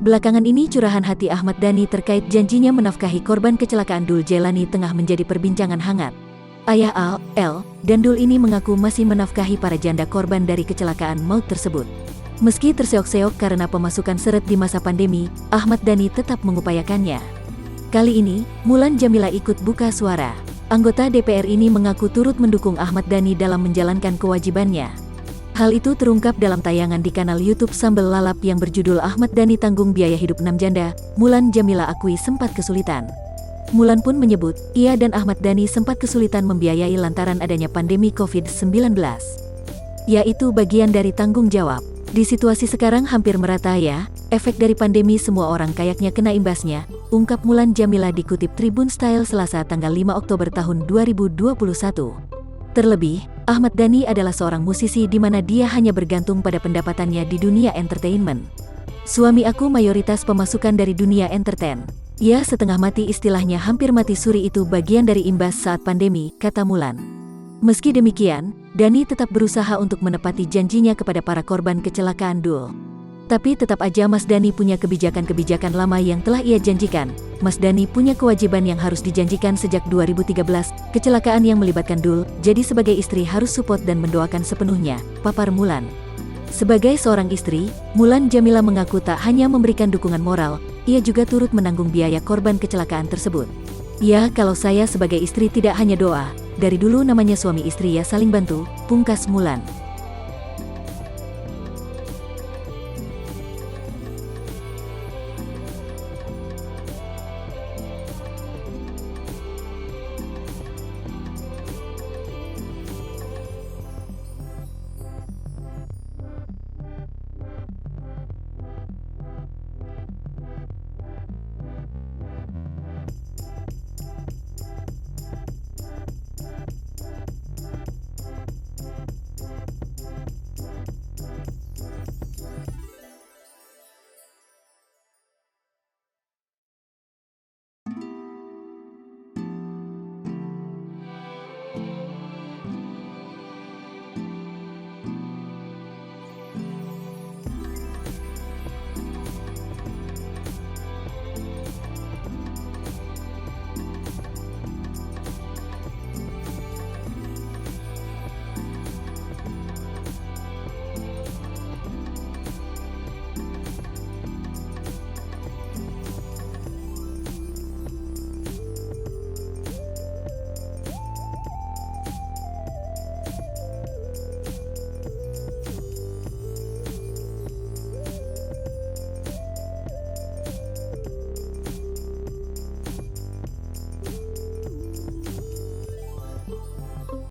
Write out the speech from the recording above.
Belakangan ini curahan hati Ahmad Dhani terkait janjinya menafkahi korban kecelakaan Dul Jailani tengah menjadi perbincangan hangat. Ayah Al, El, dan Dul ini mengaku masih menafkahi para janda korban dari kecelakaan maut tersebut. Meski terseok-seok karena pemasukan seret di masa pandemi, Ahmad Dhani tetap mengupayakannya. Kali ini, Mulan Jameela ikut buka suara. Anggota DPR ini mengaku turut mendukung Ahmad Dhani dalam menjalankan kewajibannya. Hal itu terungkap dalam tayangan di kanal YouTube Sambal Lalap yang berjudul Ahmad Dhani Tanggung Biaya Hidup 6 Janda. Mulan Jameela akui sempat kesulitan. Mulan pun menyebut, ia dan Ahmad Dhani sempat kesulitan membiayai lantaran adanya pandemi COVID-19. Yaitu bagian dari tanggung jawab. Di situasi sekarang hampir merata ya, efek dari pandemi semua orang kayaknya kena imbasnya, ungkap Mulan Jameela dikutip Tribun Style Selasa tanggal 5 Oktober tahun 2021. Terlebih, Ahmad Dhani adalah seorang musisi di mana dia hanya bergantung pada pendapatannya di dunia entertainment. Suami aku mayoritas pemasukan dari dunia entertain. Ya setengah mati istilahnya hampir mati suri itu bagian dari imbas saat pandemi, kata Mulan. Meski demikian, Dhani tetap berusaha untuk menepati janjinya kepada para korban kecelakaan Dul. Tapi tetap aja Mas Dhani punya kebijakan-kebijakan lama yang telah ia janjikan. Mas Dhani punya kewajiban yang harus dijanjikan sejak 2013, kecelakaan yang melibatkan Dul, jadi sebagai istri harus support dan mendoakan sepenuhnya, papar Mulan. Sebagai seorang istri, Mulan Jameela mengaku tak hanya memberikan dukungan moral, ia juga turut menanggung biaya korban kecelakaan tersebut. Ya kalau saya sebagai istri tidak hanya doa, dari dulu namanya suami istri ya saling bantu, pungkas Mulan.